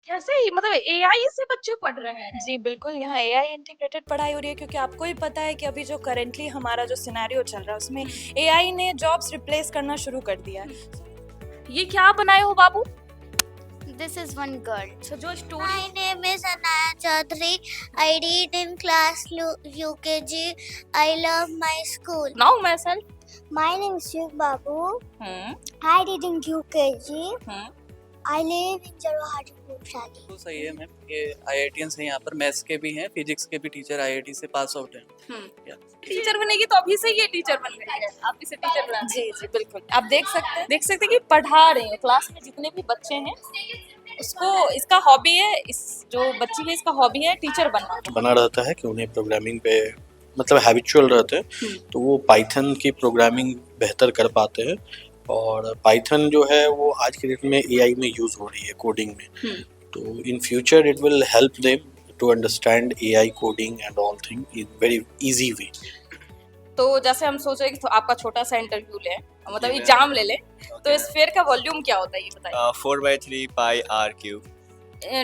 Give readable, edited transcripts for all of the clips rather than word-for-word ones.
कैसे ही मतलब एआई से बच्चे पढ़ रहे हैं? जी बिल्कुल, यहाँ एआई इंटीग्रेटेड पढ़ाई हो रही है क्योंकि आपको ही पता है कि अभी जो करंटली हमारा जो सिनेरियो चल रहा है उसमें एआई ने जॉब्स रिप्लेस करना शुरू कर दिया है। ये क्या बनाए हो बाबू? This is one girl. अच्छा जो story My name is Anaya Chaudhary. I read in class UKG. I love my school. Now my self. My name is Shiv Babu. Hmm I read in UKG. Hmm I live in Jarwahari Shali. तो सही है ma'am, ये IITians हैं यहाँ पर, maths के भी हैं, फिजिक्स के भी टीचर आईआईटी से पास आउट हैं। टीचर बनेगी तो अभी से ये टीचर बन गई है, आप इसे टीचर बना जी जी बिल्कुल, आप देख सकते हैं कि पढ़ा रहे हैं क्लास में जितने भी बच्चे हैं उसको इसका हॉबी है, इस जो बच्ची है इसका हॉबी है टीचर बनना। बना रहता है कि उन्हें प्रोग्रामिंग पे मतलब हैबिचुअल रहते हैं, तो वो पाइथन की प्रोग्रामिंग बेहतर कर पाते हैं। और पाइथन जो है वो आज के डेट में एआई में यूज हो रही है कोडिंग में, तो in future it will help them to understand AI coding and all thing in very easy way. तो जैसे हम सोच रहे हैं कि तो आपका छोटा सा इंटरव्यू ले, मतलब जी, एग्जाम ले ले, तो स्फीयर का वॉल्यूम क्या होता है ये बताइए। 4/3 पाई आर क्यूब।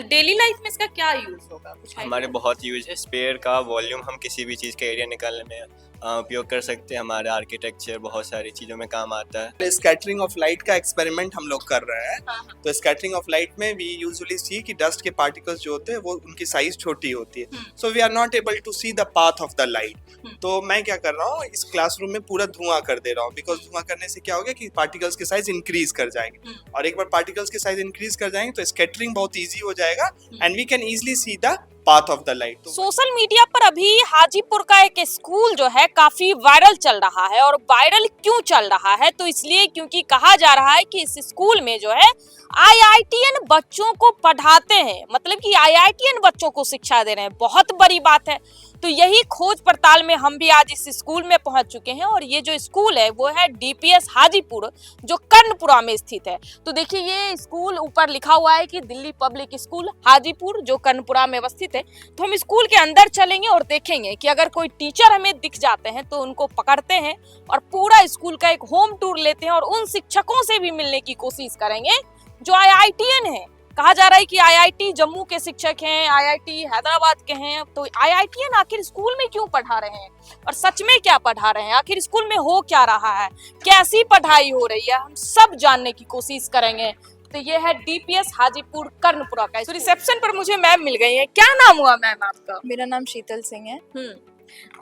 डेली लाइफ में इसका क्या यूज होगा, कुछ हमारे बहुत यूज है। स्पेयर का वॉल्यूम हम किसी भी चीज़ का एरिया निकालने में उपयोग कर सकते हैं। हमारे आर्किटेक्चर बहुत सारी चीज़ों में काम आता है। स्कैटरिंग ऑफ लाइट का एक्सपेरिमेंट हम लोग कर रहे हैं। तो स्कैटरिंग ऑफ लाइट में वी यूजुअली सी कि डस्ट के पार्टिकल्स जो होते हैं वो उनकी साइज छोटी होती है, so we are not able to see the path of the light. तो मैं क्या कर रहा हूँ, इस क्लासरूम में पूरा धुआं कर दे रहा हूँ, बिकॉज धुआं करने से क्या होगा कि पार्टिकल्स के साइज इंक्रीज कर जाएंगे, और एक बार पार्टिकल्स के साइज इंक्रीज कर जाएंगे तो स्कैटरिंग बहुत ईजी हो जाएगा and we can easily see the path of the light. Social media पर अभी हाजीपुर का एक स्कूल जो है काफी वायरल चल रहा है, और वायरल क्यों चल रहा है, तो इसलिए क्योंकि कहा जा रहा है कि इस स्कूल में जो है आईआईटीएन बच्चों को पढ़ाते हैं, मतलब कि आईआईटीएन बच्चों को शिक्षा दे रहे हैं। बहुत बड़ी बात है। तो यही खोज पड़ताल में हम भी आज इस स्कूल में पहुंच चुके हैं, और ये जो स्कूल है वो है डीपीएस हाजीपुर, जो कर्णपुरा में स्थित है। तो देखिए ये स्कूल ऊपर लिखा हुआ है कि दिल्ली पब्लिक स्कूल हाजीपुर, जो कर्णपुरा में अवस्थित है। तो हम स्कूल के अंदर चलेंगे और देखेंगे कि अगर कोई टीचर हमें दिख जाते हैं तो उनको पकड़ते हैं और पूरा स्कूल का एक होम टूर लेते हैं, और उन शिक्षकों से भी मिलने की कोशिश करेंगे जो आईआईटीएन है। कहा जा रहा है कि आईआईटी जम्मू के शिक्षक हैं, आईआईटी हैदराबाद के हैं, तो आईआईटीएन आखिर स्कूल में क्यों पढ़ा रहे हैं, और सच में क्या पढ़ा रहे हैं, आखिर स्कूल में हो क्या रहा है, कैसी पढ़ाई हो रही है, हम सब जानने की कोशिश करेंगे। तो ये है डीपीएस हाजीपुर कर्णपुरा का। तो रिसेप्शन पर मुझे मैम मिल गई है। क्या नाम हुआ मैम आपका? मेरा नाम शीतल सिंह है।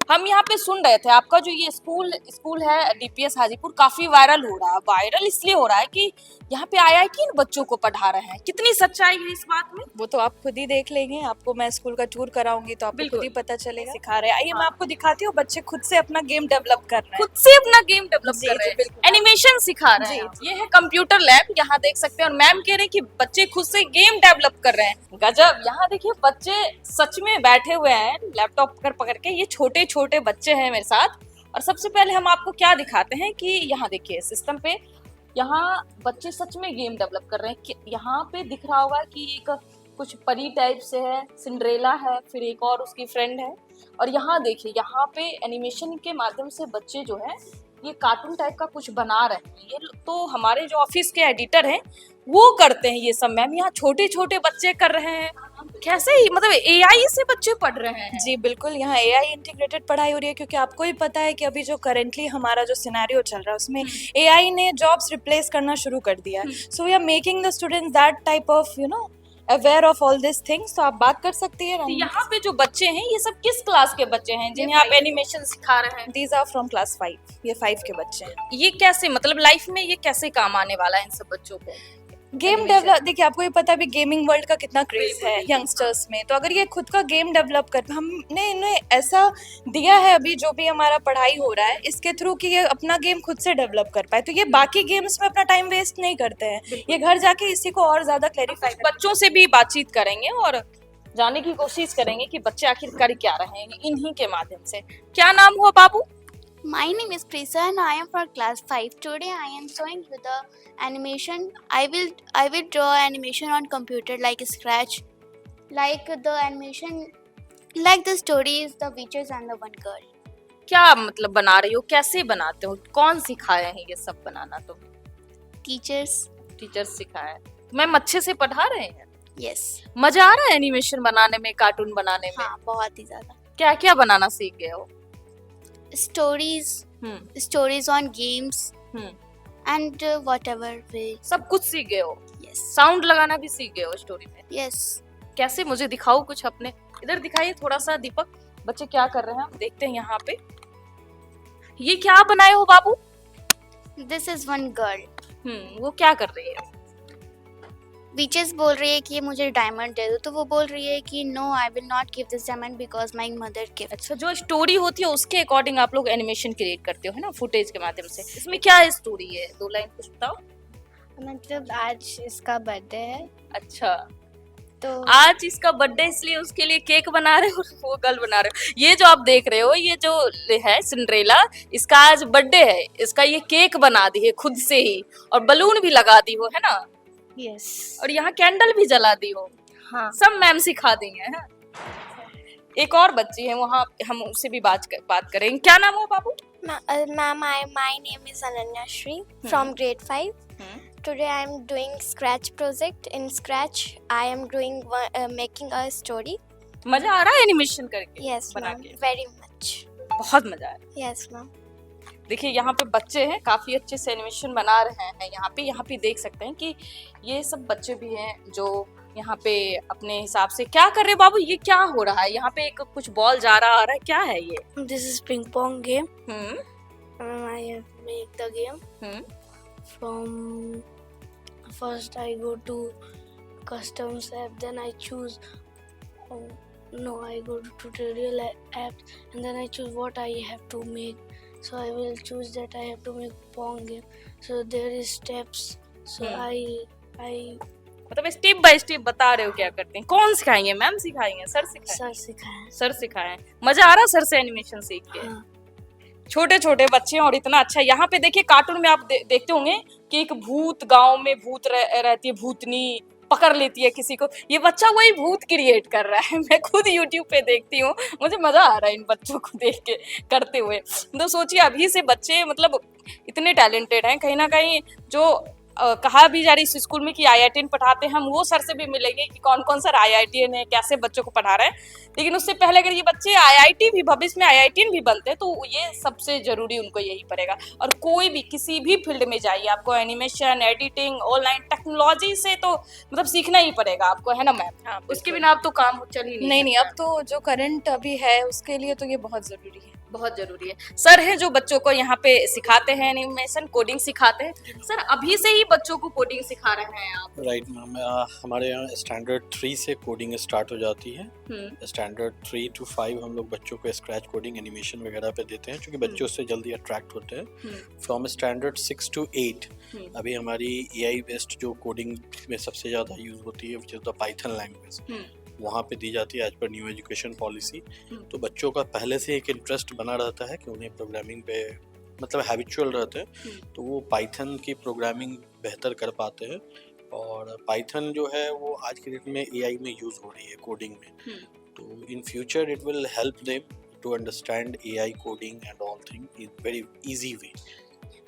हम यहाँ पे सुन रहे थे आपका जो ये स्कूल है डीपीएस हाजीपुर काफी वायरल हो रहा है। वायरल इसलिए हो रहा है कि यहाँ पे आईआईटीएन बच्चों को पढ़ा रहे हैं। कितनी सच्चाई है इस बात में? वो तो आप खुद ही देख लेंगे, आपको मैं स्कूल का टूर कराऊंगी तो आपको खुद ही पता चलेगा। सिखा रहे हैं, आइए मैं आपको दिखाती हूँ। बच्चे खुद से अपना गेम डेवलप कर रहे हैं, खुद से अपना गेम डेवलप जी, कर रहे जी, हैं, बिल्कुल। एनिमेशन सिखा रहे हैं। ये है कंप्यूटर लैब, यहाँ देख सकते हैं, और मैम कह रहे हैं कि बच्चे खुद से गेम डेवलप कर रहे हैं। गजब। यहाँ देखिए बच्चे सच में बैठे हुए हैं लैपटॉप पकड़ के। ये छोटे छोटे बच्चे हैं मेरे साथ। और सबसे पहले हम आपको क्या दिखाते हैं कि यहाँ देखिए सिस्टम पे, यहाँ बच्चे सच में गेम डेवलप कर रहे हैं। यहाँ पे दिख रहा होगा कि एक कुछ परी टाइप से है, सिंड्रेला है, फिर एक और उसकी फ्रेंड है। और यहाँ देखिए यहाँ पे एनिमेशन के माध्यम से बच्चे जो है ये कार्टून टाइप का कुछ बना रहे हैं। ये तो हमारे जो ऑफिस के एडिटर हैं वो करते हैं ये सब। मैम यहाँ छोटे छोटे बच्चे कर रहे हैं। कैसे ही मतलब एआई से बच्चे पढ़ रहे हैं? जी बिल्कुल, यहाँ एआई इंटीग्रेटेड पढ़ाई हो रही है क्योंकि आपको ही पता है कि अभी जो करंटली हमारा जो सिनेरियो चल रहा है उसमें एआई ने जॉब्स रिप्लेस करना शुरू कर दिया है। So we are making the students that type of aware of all this things. तो आप बात कर सकती है। तो यहाँ पे जो बच्चे हैं ये सब किस क्लास के बच्चे हैं जिन्हें आप एनिमेशन सिखा रहे हैं? दीज आर फ्रॉम क्लास 5, ये 5 के बच्चे हैं। ये कैसे मतलब लाइफ में ये कैसे काम आने वाला है इन सब बच्चों को? गेम डेवलप, देखिए आपको ये पता है अभी गेमिंग वर्ल्ड का कितना क्रेज है यंगस्टर्स में। तो अगर ये खुद का गेम डेवलप कर, हमने इन्हें ऐसा दिया है अभी जो भी हमारा पढ़ाई हो रहा है इसके थ्रू कि ये अपना गेम खुद से डेवलप कर पाए, तो ये बाकी गेम्स में अपना टाइम वेस्ट नहीं करते हैं। ये घर जाके इसी को और ज्यादा क्लैरिफाई बच्चों से भी बातचीत करेंगे और जानने की कोशिश करेंगे कि बच्चे आखिर कर क्या रहे हैं इन्हीं के माध्यम से। क्या नाम हुआ बाबू? My name is Prisa and I am from class 5. Today I am showing you the animation. I will draw animation on computer like Scratch. Like the animation, like the stories, the witches and the one girl. क्या मतलब बना रही हो, कैसे बनाते हो, कौन सिखाया है ये सब बनाना? तो Teachers. टीचर सिखाया है। तो मैम अच्छे से पढ़ा रहे हैं? यस। मजा आ रहा है एनिमेशन बनाने में, कार्टून बनाने में? हाँ, बहुत ही ज्यादा। क्या क्या बनाना सीख गए हो? Stories on games and whatever वे। सब कुछ सीख गए हो? यस साउंड लगाना भी सीख गए हो स्टोरी में? यस। कैसे, मुझे दिखाओ कुछ अपने, इधर दिखाइए थोड़ा सा दीपक, बच्चे क्या कर रहे हैं हम देखते हैं यहाँ पे। ये क्या बनाए हो बाबू? This is one girl. वो क्या कर रही है? बीचेस बोल रही है कि मुझे डायमंड दे दो, तो वो बोल रही है कि no, I will not give this diamond because my mother give. अच्छा, जो स्टोरी होती है उसके अकॉर्डिंग आप लोग एनिमेशन क्रिएट करते हो है ना, फुटेज के माध्यम से। इसमें क्या स्टोरी है, 2 लाइन कुछ बताओ। मतलब आज इसका बर्थडे है, अच्छा, तो आज इसका बर्थडे इसलिए उसके लिए केक बना रहे हो और वो गर्ल बना रहे हो। ये जो आप देख रहे हो, ये जो है सिंड्रेला, इसका आज बर्थडे है, इसका ये केक बना दी है खुद से ही, और बलून भी लगा दी हो है ना, यस। और यहाँ कैंडल भी जला दी हो। हाँ, सब मैम सिखा दी है। एक और बच्ची है वहाँ, हम उससे भी बात करेंगे। क्या नाम है बाबू? ma'am, my name is Ananya Shri from grade 5. Today I am doing Scratch project. In Scratch, I am doing making a story. मजा आ रहा है एनिमेशन करके? Yes, बना ma'am. के Very much. बहुत मजा आ रहा है। Yes, ma'am. देखिए यहाँ पे बच्चे हैं, काफी अच्छे से एनिमेशन बना रहे हैं। यहाँ पे देख सकते हैं कि ये सब बच्चे भी हैं जो यहाँ पे अपने हिसाब से क्या कर रहे हैं। बाबू ये क्या हो रहा है? यहाँ पे एक कुछ बॉल जा रहा आ रहा है, क्या है ये? This is ping pong game. Hmm I have make the game. From first I go to customs app, then I choose. No, I go to tutorial apps, and then I choose what I have to make. So I will choose that I have to make pong game. So there is steps. So I मतलब step by step बता रहे हो क्या करते हैं? कौन सिखाएंगे? Ma'am सिखाएंगे? सर सिखाएंगे? सर सिखाया। सर सिखाए। मजा आ रहा सर से एनिमेशन सीख के? हाँ। छोटे छोटे बच्चे और इतना अच्छा। यहाँ पे देखिए कार्टून में आप देखते होंगे कि एक भूत, गांव में भूत रहती है, भूतनी पकड़ लेती है किसी को। ये बच्चा वही भूत क्रिएट कर रहा है। मैं खुद YouTube पे देखती हूँ, मुझे मजा आ रहा है इन बच्चों को देख के करते हुए। तो सोचिए अभी से बच्चे मतलब इतने टैलेंटेड हैं। कहीं ना कहीं जो कहा भी जा रही है इस स्कूल में कि IITian पढ़ाते हैं, हम वो सर से भी मिलेंगे कि कौन कौन सर IITian है, कैसे बच्चों को पढ़ा रहे हैं। लेकिन उससे पहले अगर ये बच्चे IIT भी, भविष्य में IITian भी बनते हैं, तो ये सबसे जरूरी उनको यही पड़ेगा। और कोई भी किसी भी फील्ड में जाइए, आपको एनिमेशन, एडिटिंग, ऑनलाइन टेक्नोलॉजी से तो मतलब सीखना ही पड़ेगा आपको, है ना मैम? हाँ, उसके बिना आप तो काम चल ही नहीं, अब तो जो करंट अभी है उसके लिए तो ये बहुत जरूरी है। बहुत जरूरी है। सर है जो बच्चों को यहाँ पे सिखाते हैं एनिमेशन, कोडिंग सिखाते हैं। सर अभी से ही बच्चों को कोडिंग सिखा रहे हैं आप? राइट मैम, हमारे यहाँ स्टैंडर्ड 3 से कोडिंग स्टार्ट हो जाती है। स्टैंडर्ड 3 to 5 हम लोग बच्चों को स्क्रैच कोडिंग, एनिमेशन वगैरह पे देते हैं, क्योंकि बच्चे उससे जल्दी अट्रैक्ट होते हैं। फ्रॉम स्टैंडर्ड 6 to 8 अभी हमारी AI बेस्ड जो कोडिंग में सबसे ज़्यादा यूज़ होती है, which is the Python language, वहाँ पे दी जाती है as per new education policy. तो बच्चों का पहले से एक इंटरेस्ट बना रहता है कि उन्हें प्रोग्रामिंग पे मतलब हैबिचुअल रहते हैं, तो वो पाइथन की प्रोग्रामिंग बेहतर कर पाते हैं। और पाइथन जो है वो आज के डेट में AI में यूज़ हो रही है कोडिंग में। तो in future it will help them to understand AI coding and all thing in very easy way.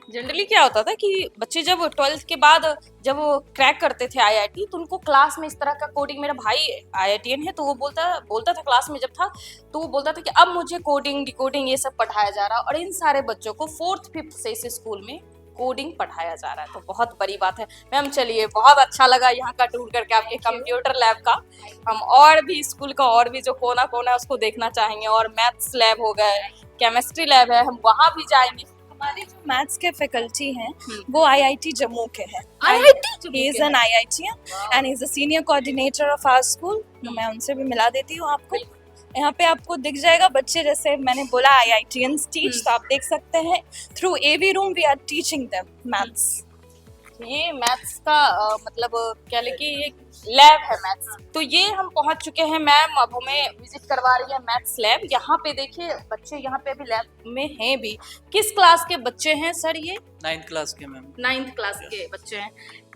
Generally क्या होता था कि बच्चे जब 12th के बाद जब वो क्रैक करते थे IIT, तो उनको क्लास में इस तरह का कोडिंग, मेरा भाई IITian है तो वो बोलता था क्लास में जब था, तो वो बोलता था कि अब मुझे कोडिंग, डिकोडिंग ये सब पढ़ाया जा रहा है। और इन सारे बच्चों को 4th 5th से इस स्कूल में कोडिंग पढ़ाया जा रहा है, तो बहुत बड़ी बात है। मैम चलिए, बहुत अच्छा लगा यहाँ का टूर करके, आपके कंप्यूटर लैब का। हम और भी स्कूल का और भी जो कोना कोना है उसको देखना चाहेंगे, और मैथ्स लैब हो गए, केमिस्ट्री लैब है, हम वहाँ भी जाएंगे। हमारे जो मैथ्स के फैकल्टी हैं वो IIT जम्मू के हैं। IIT He is an IITian and he is the senior coordinator of our school। तो मैं उनसे भी मिला देती हूँ आपको। यहाँ पे आपको दिख जाएगा बच्चे, जैसे मैंने बोला IITians teach, तो आप देख सकते हैं through AV room we are teaching them maths। ये मैथ्स का मतलब क्या लेके ये लैब है मैथ्स। तो ये हम पहुंच चुके हैं मैम, अब हमें विजिट करवा रही है मैथ्स लैब। यहाँ पे देखिए बच्चे यहाँ पे अभी लैब में हैं भी। किस क्लास के बच्चे हैं सर ये? 9th क्लास के मैम। 9th क्लास के बच्चे हैं।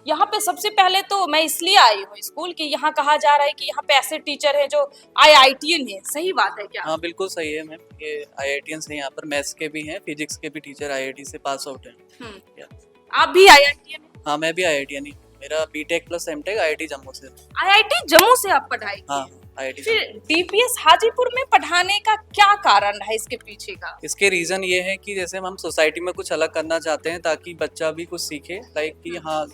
यहाँ पे सबसे पहले तो मैं इसलिए आई हूँ स्कूल कि यहाँ कहा जा रहा है कि यहाँ पे ऐसे टीचर हैं जो IITian है, सही बात है क्या? हाँ बिल्कुल सही है मैम, ये IITians हैं यहाँ पर, मैथ्स के भी हैं, फिजिक्स के भी टीचर IIT से पास आउट हैं। आप भी IITian? हाँ मैं भी IITian ही। मेरा B Tech plus M Tech IIT Jammu से। आईआईटी जम्मू से आप पढ़ाई हाँ की? आईआईटी। फिर डीपीएस हाजीपुर में पढ़ाने का क्या कारण है इसके पीछे का? इसके रीज़न ये है कि जैसे हम सोसाइटी में कुछ अलग करना चाहते हैं ताकि बच्चा भी कुछ सीखे, लाइक कि हाँ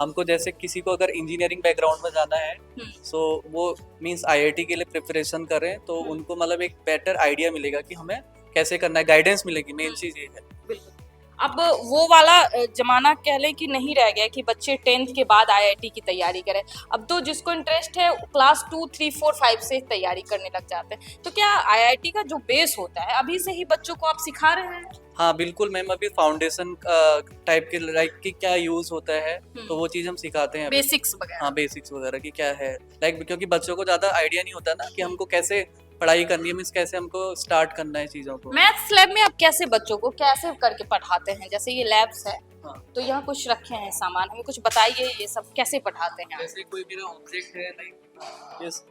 हमको जैसे किसी को अगर इंजीनियरिंग बैकग्राउंड में जाना है सो वो मींस आईआईटी के लिए प्रिपरेशन करें तो उनको मतलब एक बेटर आइडिया मिलेगा कि हमें कैसे करना है, गाइडेंस मिलेगी, मेन चीज़ ये है। बिल्कुल। अब वो वाला जमाना कह लें कि नहीं रह गया कि बच्चे 10th के बाद आईआईटी की तैयारी करें। अब तो जिसको इंटरेस्ट है क्लास 2, 3, 4, 5 से तैयारी करने लग जाते हैं। तो क्या आईआईटी का जो बेस होता है अभी से ही बच्चों को आप सिखा रहे हैं? हाँ बिल्कुल मैम, अभी फाउंडेशन टाइप के लाइक कि क्या यूज़ होता है तो वो चीज़ हम सिखाते हैं अभी। बेसिक्स वगैरह। हाँ बेसिक्स वगैरह की क्या है, लाइक क्योंकि बच्चों को ज़्यादा आइडिया नहीं होता ना कि हमको कैसे पढ़ाई करनी है, मीन्स कैसे हमको स्टार्ट करना है चीज़ों को। मैथ्स लैब में आप कैसे बच्चों को कैसे करके पढ़ाते हैं? जैसे ये लैब्स है हाँ। तो यहाँ कुछ रखे हैं सामान, हमें कुछ बताइए ये सब कैसे पढ़ाते हैं? जैसे कोई मेरा ऑब्जेक्ट है लाइक यस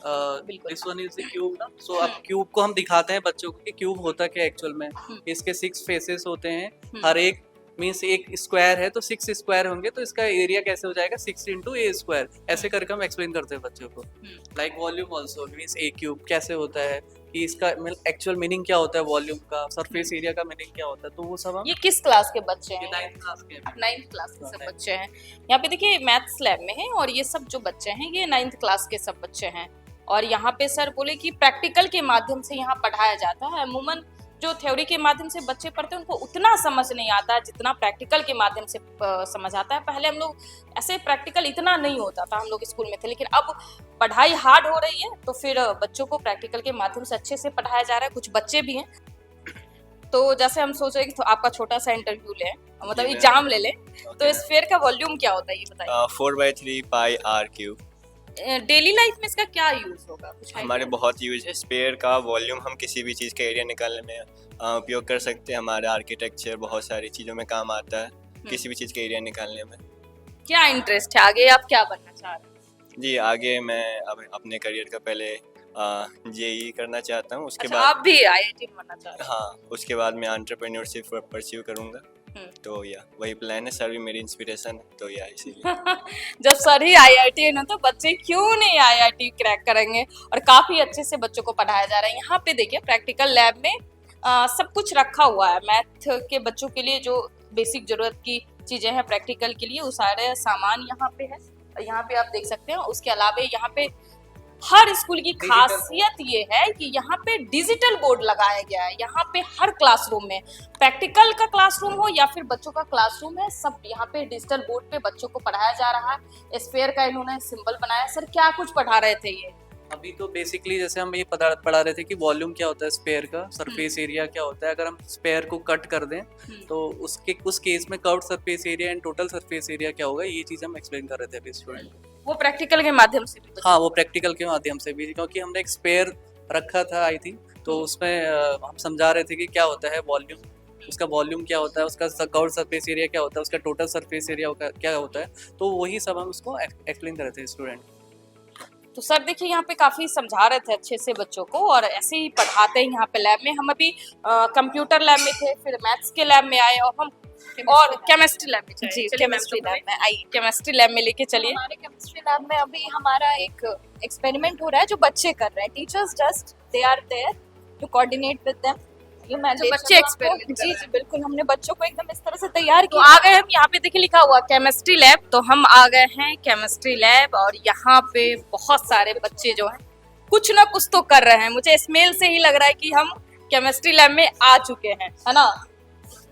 बिल्कुल। This one is the cube ना, सो अब क्यूब को हम दिखाते हैं बच्चों को कि क्यूब होता क्या एक्चुअल में। इसके 6 फेसेस होते हैं, हर एक मीन्स एक स्क्वायर है तो 6 स्क्वायर होंगे तो इसका एरिया कैसे हो जाएगा 6 इंटू ए स्क्वायर, ऐसे करके हम एक्सप्लेन करते हैं बच्चों को। लाइक वॉल्यूम ऑल्सो मीन्स ए क्यूब कैसे होता है कि इसका एक्चुअल मीनिंग क्या होता है, वॉल्यूम का, सरफेस एरिया का मीनिंग क्या होता है, तो वो सब हम ये किस क्लास के बच्चे हैं? 9th क्लास के हैं। 9th क्लास के सब हाँ, बच्चे हैं। यहाँ पे देखिए मैथ्स लैब में है और ये सब जो बच्चे हैं ये 9th क्लास के सब बच्चे हैं। और यहाँ पे सर बोले कि प्रैक्टिकल के माध्यम से यहाँ पढ़ाया जाता है। अमूमन जो थ्योरी के माध्यम से बच्चे पढ़ते हैं उनको उतना समझ नहीं आता जितना प्रैक्टिकल के माध्यम से समझ आता है। पहले हम लोग ऐसे प्रैक्टिकल इतना नहीं होता था, हम लोग स्कूल में थे, लेकिन अब पढ़ाई हार्ड हो रही है तो फिर बच्चों को प्रैक्टिकल के माध्यम से अच्छे से पढ़ाया जा रहा है। कुछ बच्चे भी हैं तो जैसे हम सोच रहे हैं कि तो आपका छोटा सा इंटरव्यू लें, मतलब जी, एग्जाम ले लें, तो Okay. स्फीयर का वॉल्यूम क्या होता है ये बताइए। 4/3 पाई आर क्यूब। डेली लाइफ में इसका क्या यूज होगा कुछ हमारे idea? बहुत यूज है। स्पेयर का वॉल्यूम हम किसी भी चीज़ का एरिया निकालने में उपयोग कर सकते हैं। हमारे आर्किटेक्चर बहुत सारी चीज़ों में काम आता है, किसी भी चीज़ का एरिया निकालने में। क्या इंटरेस्ट है आगे, आप क्या बनना चाह रहे हैं? जी आगे मैं अब अपने करियर का पहले जेई करना चाहता हूँ, उसके अच्छा, बाद आप भी आईआईटी में बनना चाह रहे हैं? हाँ उसके बाद मैं एंटरप्रेन्योरशिप परस्यू करूँगा। तो या वही प्लान है, सर भी मेरी इंस्पिरेशन है, तो या इसीलिए। जब सर ही आईआईटी है ना तो बच्चे क्यों नहीं आईआईटी क्रैक करेंगे। और काफी अच्छे से बच्चों को पढ़ाया जा रहा है। यहाँ पे देखिए प्रैक्टिकल लैब में सब कुछ रखा हुआ है। मैथ के बच्चों के लिए जो बेसिक जरूरत की चीजें हैं प्रैक्टिकल के लिए वो सारे सामान यहाँ पे है। यहाँ पे आप देख सकते हैं। उसके अलावा यहाँ पे हर स्कूल की खासियत ये है कि यहाँ पे डिजिटल बोर्ड लगाया गया है। यहाँ पे हर क्लासरूम में, प्रैक्टिकल का क्लासरूम हो या फिर बच्चों का क्लासरूम है, सब यहाँ पे डिजिटल बोर्ड पे बच्चों को पढ़ाया जा रहा है। स्फीयर का इन्होंने सिंबल बनाया। सर क्या कुछ पढ़ा रहे थे ये? अभी तो बेसिकली जैसे हम ये पढ़ा रहे थे कि वॉल्यूम क्या होता है स्पेयर का, सरफेस एरिया क्या होता है। अगर हम स्पेयर को कट कर दें तो उस केस में curved surface area and total surface area क्या होगा, ये चीज़ हम एक्सप्लेन कर रहे थे अभी स्टूडेंट। वो प्रैक्टिकल के माध्यम से भी हाँ वो प्रैक्टिकल के माध्यम से भी, क्योंकि हमने एक स्पेयर रखा था आई थिंक, तो उसमें हम समझा रहे थे कि क्या होता है वॉल्यूम, उसका वॉल्यूम क्या होता है, उसका कर्व्ड सरफेस एरिया क्या होता है, उसका टोटल सरफेस एरिया क्या होता है, तो वही सब हम उसको एक्सप्लेन कर रहे थे स्टूडेंट। तो सर देखिए यहाँ पे काफी समझा रहे थे अच्छे से बच्चों को और ऐसे ही पढ़ाते हैं यहाँ पे लैब में। हम अभी कंप्यूटर लैब में थे, फिर मैथ्स के लैब में आए और हम और केमिस्ट्री लैब में जी, चलिए केमिस्ट्री लैब में आइए। केमिस्ट्री लैब में लेके चलिए। हमारे केमिस्ट्री लैब में अभी हमारा एक एक्सपेरिमेंट हो रहा है जो बच्चे कर रहे हैं। Teachers just they are there to coordinate with them. ये मैं जो देख बच्चे रही हूँ experiment आपको। कर जी रहे जी बिल्कुल, हमने बच्चों को एकदम इस तरह से तैयार तो किया। आ गए हम यहाँ पे देखिए लिखा हुआ केमिस्ट्री लैब, तो हम आ गए हैं केमिस्ट्री लैब और यहाँ पे बहुत सारे बच्चे जो हैं कुछ ना कुछ तो कर रहे हैं। मुझे स्मेल से ही लग रहा है कि हम केमिस्ट्री लैब में आ चुके हैं, है ना?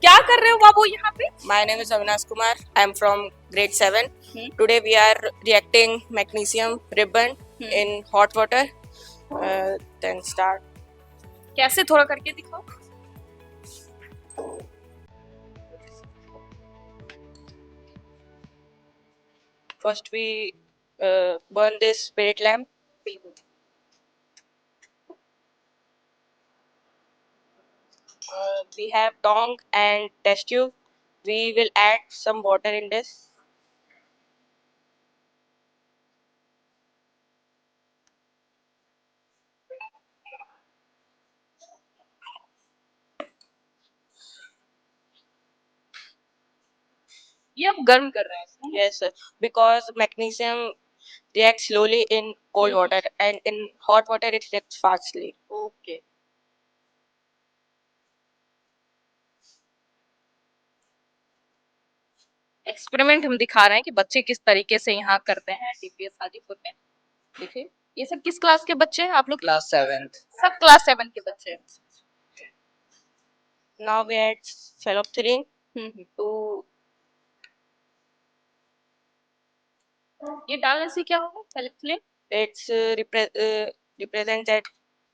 क्या कर रहे हो बाबू यहाँ पे? My name is Avinash Kumar. I am from grade 7. Today we are reacting magnesium ribbon in hot water. Then start. कैसे थोड़ा करके दिखाओ। First we burn this spirit lamp. We have tong and test tube. We will add some water in this. ये आप गर्म कर रहे हैं इसको? Yes, sir. Because magnesium reacts slowly in cold water, and in hot water it reacts fastly. Okay. Experiment हम दिखा रहे हैं कि बच्चे किस तरीके से यहाँ करते हैं टीपीएस हाजीपुर में। देखिए ये सब किस क्लास के बच्चे हैं आप लोग? Class 7th। सब क्लास 7 के बच्चे हैं। Now we add phenolphthalein to ये डालने से क्या होगा? फेलिक्सिलिन? it's represent that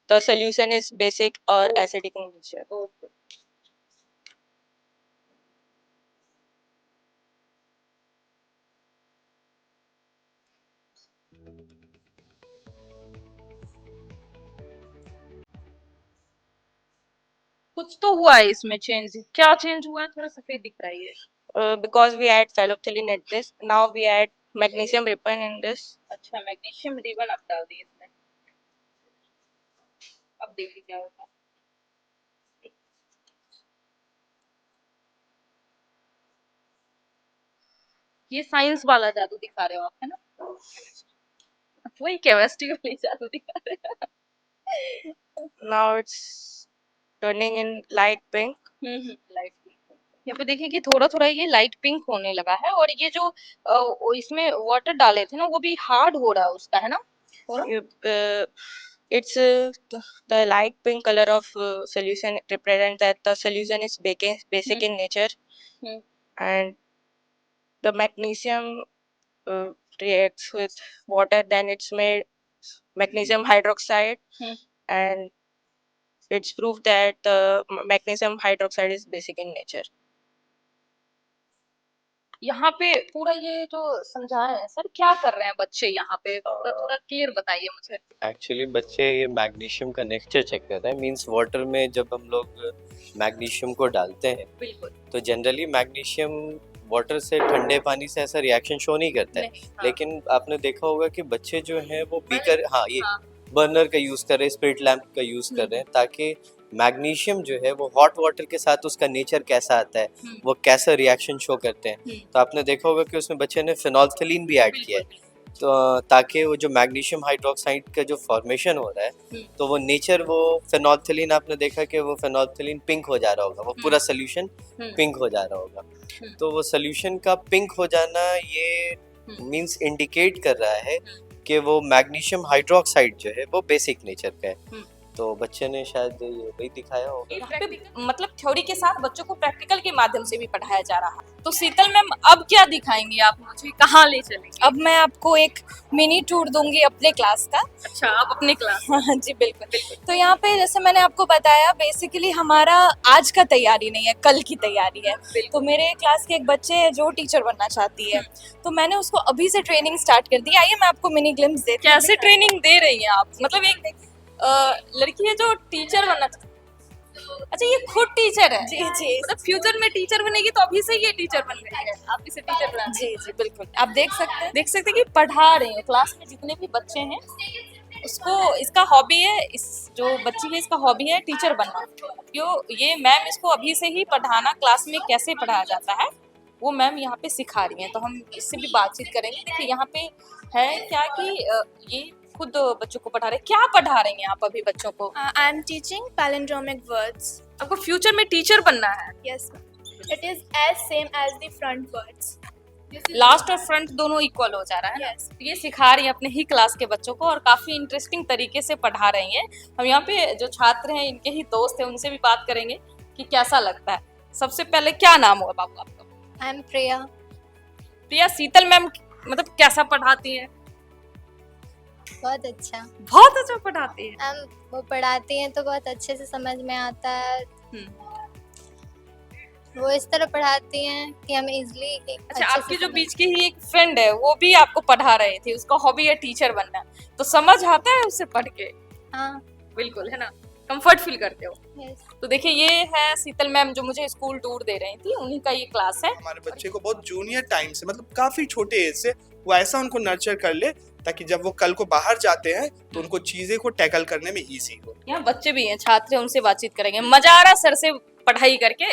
the solution is basic or acidic in nature. Okay. कुछ तो हुआ है इसमें चेंज, क्या चेंज हुआ है? थोड़ा सफेद दिख रहा है ये। Because we add phenolphthalein at this, now we add magnesium ribbon in this. अच्छा मैग्नीशियम रिबन आप डाल दिए इसमें। अब देखिए क्या होगा। ये साइंस वाला जादू दिखा रहे हो आप, है ना? वही केमिस्ट्री वाली जादू दिखा रहे हैं। Now it's turning in light pink. Light यहाँ पे देखिए कि थोड़ा थोड़ा ये लाइट पिंक होने लगा है, और ये जो इसमें वाटर डाले थे ना वो भी हार्ड हो रहा है उसका, है ना? It's the light pink color of solution represents that the solution is basic in nature, and the magnesium reacts with water, then it's made magnesium hydroxide, and it's proof that the magnesium hydroxide is basic in nature. यहाँ पे पूरा ये जो समझाया है sir, क्या कर रहे हैं बच्चे यहाँ पे? थोड़ा क्लियर बताइए मुझे। एक्चुअली बच्चे ये मैग्नीशियम का नेचर चेक कर रहे हैं। मींस वाटर में जब हम लोग मैग्नीशियम को डालते हैं बिल्कुल। तो जनरली मैग्नीशियम वाटर से ठंडे पानी से ऐसा रिएक्शन शो नहीं करता है, हाँ। लेकिन आपने देखा होगा कि बच्चे जो हैं वो बीकर ये बर्नर का यूज कर रहे हैं, स्पिरिट लैम्प का यूज कर रहे हैं, ताकि मैग्नीशियम जो है वो हॉट वाटर के साथ उसका नेचर कैसा आता है, वो कैसा रिएक्शन शो करते हैं। तो आपने देखा होगा कि उसमें बच्चे ने फिनोल्फ्थलीन भी ऐड किया है, तो ताकि वो जो मैग्नीशियम हाइड्रोक्साइड का जो फॉर्मेशन हो रहा है तो वो नेचर, वो फिनोल्फ्थलीन आपने देखा कि वो फिनोल्फ्थलीन पिंक हो जा रहा होगा, वो पूरा सोल्यूशन पिंक हो जा रहा होगा। तो वो सोल्यूशन का पिंक हो जाना ये मींस इंडिकेट कर रहा है कि वो मैग्नीशियम हाइड्रोक्साइड जो है वो बेसिक नेचर का है। तो बच्चे ने शायद ये वही दिखाया होगा। यहाँ पे मतलब थ्योरी के साथ बच्चों को प्रैक्टिकल के माध्यम से भी पढ़ाया जा रहा है। तो शीतल मैम अब क्या दिखाएंगी आप मुझे, कहाँ ले चलेंगी? अब मैं आपको एक मिनी टूर दूंगी अपने क्लास का। अच्छा, आप अपने क्लास? हाँ जी बिल्कुल। तो यहाँ पे जैसे मैंने आपको बताया, बेसिकली हमारा आज का तैयारी नहीं है, कल की तैयारी है। तो मेरे क्लास के एक बच्चे है जो टीचर बनना चाहती है, तो मैंने उसको अभी से ट्रेनिंग स्टार्ट कर दी। आइए मैं आपको मिनी ग्लिम्स देती हूँ। कैसे ट्रेनिंग दे रही हैं आप? मतलब एक लड़की है जो टीचर बनना, अच्छा ये खुद टीचर है? जी जी। मतलब फ्यूचर में टीचर बनेगी तो अभी से ये टीचर बन रही है, आप इसे टीचर बना? जी जी बिल्कुल। आप देख सकते हैं कि पढ़ा रही हैं क्लास में जितने भी बच्चे हैं, उसको इसका हॉबी है, इस जो बच्ची है इसका हॉबी है टीचर बनना। ये मैम इसको अभी से ही पढ़ाना, क्लास में कैसे पढ़ाया जाता है वो मैम यहाँ पे सिखा रही हैं। तो हम इससे भी बातचीत करेंगे। देखिए यहाँ पे है क्या कि ये खुद बच्चों को पढ़ा रहे, क्या पढ़ा रही हैं आप अभी बच्चों को? I am teaching palindromic words. आपको फ्यूचर में टीचर बनना है? Yes, it is as same as the front words. Last और फ्रंट दोनों इक्वल हो जा रहा है। yes. ये सिखा रही है अपने ही क्लास के बच्चों को और काफी इंटरेस्टिंग तरीके से पढ़ा रही हैं। हम यहाँ पे जो छात्र हैं इनके ही दोस्त हैं, उनसे भी बात करेंगे कि कैसा लगता है। सबसे पहले क्या नाम हुआ बाबू आपका? I am Priya. Priya, Sheetal ma'am मतलब कैसा पढ़ाती हैं? बहुत अच्छा। बहुत अच्छा पढ़ाती है। वो पढ़ाती हैं तो बहुत अच्छे से समझ में आता है। वो इस तरह पढ़ाती हैं कि हम इजीली। अच्छा, आपकी जो बीच की ही एक फ्रेंड है वो भी आपको पढ़ा रही थी, उसका हॉबी है टीचर बनना, तो समझ आता है उससे पढ़ के? हाँ बिल्कुल, है ना? कंफर्ट फील करते हो? yes. तो देखिए ये है शीतल मैम जो मुझे स्कूल टूर दे रही थी, उन्हीं का ये क्लास है। हमारे बच्चे को बहुत जूनियर टाइम से, मतलब काफी छोटे एज से वो ऐसा उनको नर्चर कर ले ताकि जब वो कल को बाहर जाते हैं तो उनको चीजें को टैकल करने में इजी हो। यहाँ बच्चे भी हैं, छात्र हैं, उनसे बातचीत करेंगे। मजा आ रहा सर से पढ़ाई करके?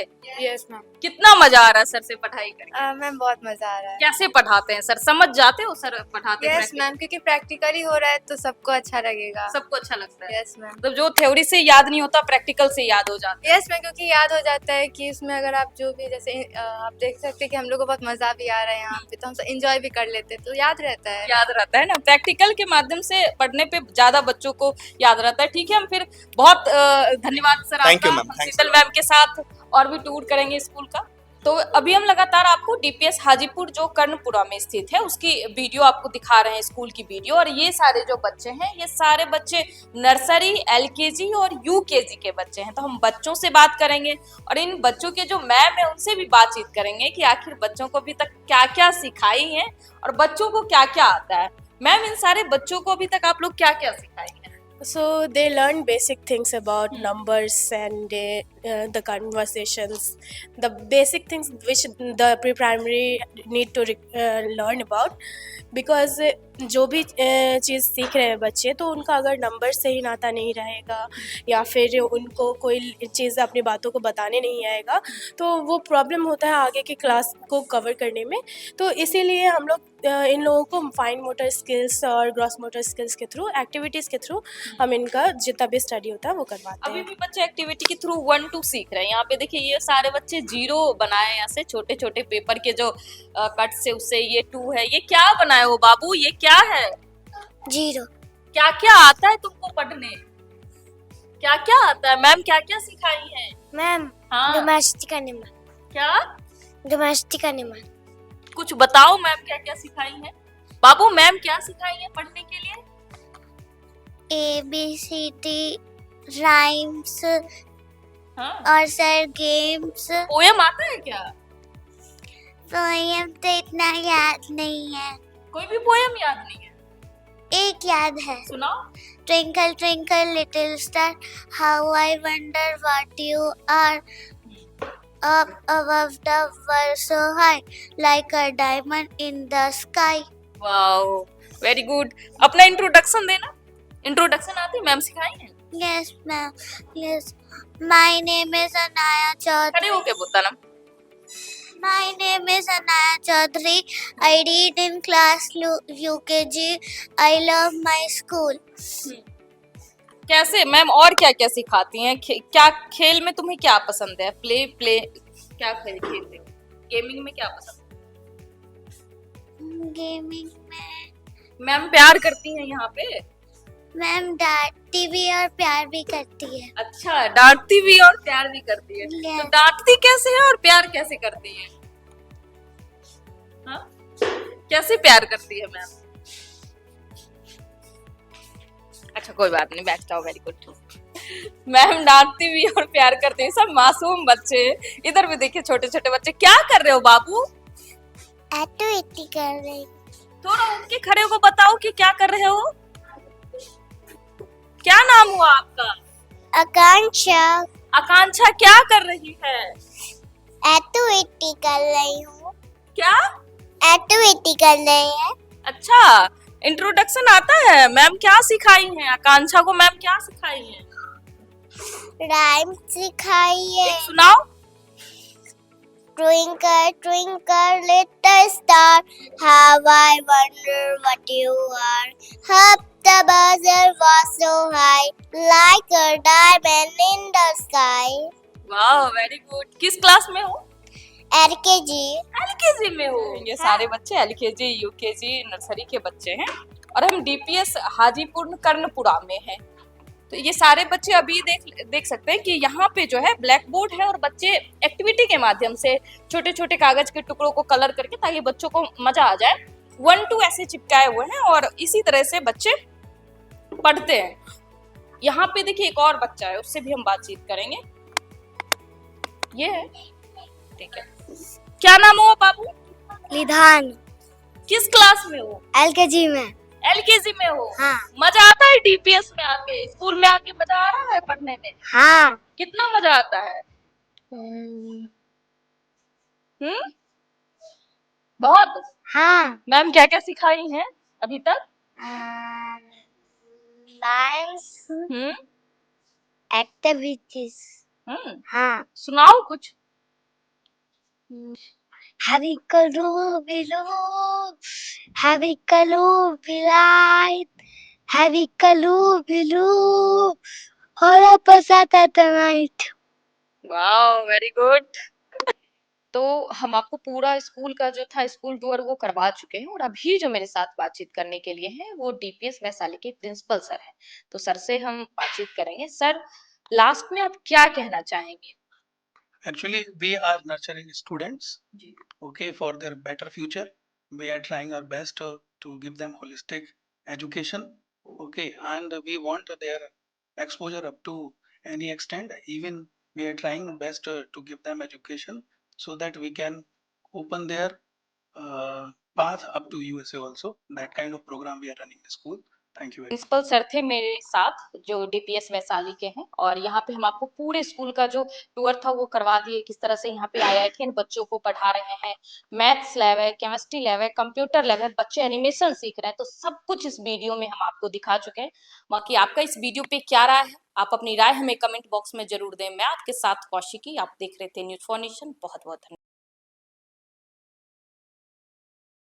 Yes ma'am. कितना मजा आ रहा है सर से पढ़ाई करके? मैम बहुत मजा आ रहा है। कैसे पढ़ाते हैं सर? समझ जाते हो सर पढ़ाते हैं? यस मैम, क्योंकि प्रैक्टिकली हो रहा है तो सबको अच्छा लगेगा। सबको अच्छा लगता है? Yes ma'am. मतलब जो थ्योरी से याद नहीं होता प्रैक्टिकल से याद हो जाता है। यस मैम, क्योंकि याद हो जाता है कि उसमें अगर आप जो भी जैसे आप देख सकते हैं कि हम लोग को बहुत मजा भी आ रहा है यहाँ पे, तो हम एंजॉय भी कर लेते हैं, तो याद रहता है। याद रहता है ना, प्रैक्टिकल के माध्यम से पढ़ने पे ज्यादा बच्चों को याद रहता है। ठीक है, हम फिर बहुत धन्यवाद सर Thank you, आपका। ma'am. हम Thanks a Sheetal lot. Ma'am के साथ और भी टूर करेंगे स्कूल का। तो अभी हम लगातार आपको डीपीएस हाजीपुर जो कर्णपुरा में स्थित है उसकी वीडियो आपको दिखा रहे हैं, स्कूल की वीडियो। और ये सारे जो बच्चे हैं ये सारे बच्चे नर्सरी, एलकेजी और यूकेजी के बच्चे हैं। तो हम बच्चों से बात करेंगे और इन बच्चों के जो मैम है उनसे भी बातचीत करेंगे कि आखिर बच्चों को अभी तक क्या क्या सिखाई है और बच्चों को क्या क्या आता है। मैम, इन सारे बच्चों को अभी तक आप लोग क्या क्या सिखाई है? So they learn basic things about numbers and the conversations, the basic things which the pre-primary need to learn about, because जो भी चीज़ सीख रहे हैं बच्चे, तो उनका अगर नंबर से ही नाता नहीं रहेगा या फिर उनको कोई चीज़ अपनी बातों को बताने नहीं आएगा तो वो प्रॉब्लम होता है आगे की क्लास को कवर करने में। तो इसीलिए हम लोग इन लोगों को फाइन मोटर स्किल्स और ग्रॉस मोटर स्किल्स के थ्रू, एक्टिविटीज़ के थ्रू हम इनका जितना भी स्टडी होता है वो करवाते अभी हैं। भी बच्चे एक्टिविटी के थ्रू 1 2 सीख रहे हैं। यहाँ पे देखिए ये सारे बच्चे जीरो बनाए, यहाँ से छोटे छोटे पेपर के जो कट से उससे ये 2 है। ये क्या बनाए हो बाबू, ये क्या है? जीरो। क्या क्या आता है तुमको पढ़ने? क्या क्या आता है? मैम क्या क्या सिखाई है? मैम हाँ, डोमेस्टिक एनिमल। क्या? Domestic animal. कुछ बताओ मैम क्या क्या सिखाई है? बाबू मैम क्या सिखाई है पढ़ने के लिए? ABCD राइम्स हाँ, और सर गेम्स। पोएम आता है क्या? पोएम तो इतना याद नहीं है, कोई भी पोएम याद नहीं है? एक याद है। सुनाओ। Twinkle twinkle little star, how I wonder what you are, up above the world so high, like a diamond in the sky. Wow, very good. अपना इंट्रोडक्शन देना। इंट्रोडक्शन आती है? मैम सिखाई है? Yes ma'am, yes. My name is Anaya खड़े Chaudhary. होके बोलता ना। My name is Anaya Chaudhary. I read in class UKG. I love my school. कैसे मैम और क्या क्या सिखाती हैं? क्या खेल में तुम्हें क्या पसंद है? प्ले क्या खेलते हो? गेमिंग में क्या पसंद है? गेमिंग में मैम प्यार करती हैं यहाँ पे? मैम डांटती भी और प्यार भी करती है। अच्छा, डांटती भी और प्यार भी करती है। Yes. तो डांटती कैसे है और प्यार कैसे करती है? हाँ? कैसे प्यार करती है मैम? अच्छा कोई बात नहीं, बैठ जाओ, वेरी गुड। मैम डांटती भी और प्यार करती है। सब मासूम बच्चे। इधर भी देखिए छोटे छोटे बच्चे। क्या कर रहे हो बाबू? एक्टिविटी कर रही। थोड़ा उनके खड़े को बताओ कि क्या कर रहे हो। क्या नाम हुआ आपका? आकांक्षा। आकांक्षा क्या कर रही है? एक्टिविटी कर रही हूँ। क्या एक्टिविटी कर रही है। अच्छा, इंट्रोडक्शन आता है? मैम क्या सिखाई है आकांक्षा को? मैम क्या सिखाई है? राइम सिखाई है। एक सुनाओ। Twinkle, twinkle, little star, how I wonder what you are. Up the buzzer was so high, like a diamond in the sky. वाह, वेरी गुड। किस क्लास में हो? LKG. एलकेजी में हो? ये सारे बच्चे एलकेजी, यूकेजी, नर्सरी के बच्चे हैं और हम डीपीएस हाजीपुर कर्णपुरा में हैं। तो ये सारे बच्चे अभी देख सकते हैं कि यहाँ पे जो है ब्लैक बोर्ड है और बच्चे एक्टिविटी के माध्यम से छोटे छोटे कागज के टुकड़ों को कलर करके, ताकि बच्चों को मजा आ जाए, 1 2 ऐसे चिपकाए हुए हैं और इसी तरह से बच्चे पढ़ते हैं। यहाँ पे देखिए एक और बच्चा है, उससे भी हम बातचीत करेंगे। ये है, ठीक है। क्या नाम हो बाबू? निधान। किस क्लास में हो? LKG में। एलकेजी में हो? हाँ। मजा आता है डीपीएस में आके? स्कूल में आके मजा आ रहा है पढ़ने में? हाँ। कितना मजा आता है? बहुत। हाँ। मैम क्या क्या सिखाई हैं अभी तक? Rhymes, activities. हाँ सुनाओ कुछ। Heavy color below, heavy color light, heavy color below, all up at the night. Wow, very good. तो हम आपको पूरा स्कूल का जो था स्कूल टूर वो करवा चुके हैं और अभी जो मेरे साथ बातचीत करने के लिए हैं वो डीपीएस वैशाली के प्रिंसिपल सर हैं। तो सर से हम बातचीत करेंगे। सर, लास्ट में आप क्या कहना चाहेंगे? Actually, we are nurturing students, okay, for their better future. We are trying our best to give them holistic education, okay, and we want their exposure up to any extent. Even we are trying best to give them education so that we can open their path up to USA also. That kind of program we are running in the school. Thank you very much. Principal sir थे मेरे साथ जो DPS Vaishali के हैं और यहाँ पे हम आपको पूरे स्कूल का जो टूर था वो करवा दिए, किस तरह से यहाँ पे आईआईटीएन बच्चों को पढ़ा रहे हैं, मैथ्स लैब है, केमिस्ट्री लैब है, कंप्यूटर लैब है, बच्चे एनिमेशन सीख रहे हैं। तो सब कुछ इस वीडियो में हम आपको दिखा चुके हैं। बाकी आपका इस वीडियो पे क्या राय है, आप अपनी राय हमें कमेंट बॉक्स में जरूर दें। मैं आपके साथ कौशिकी, आप देख रहे थे न्यूज़ फॉर नेशन। बहुत बहुत धन्यवाद।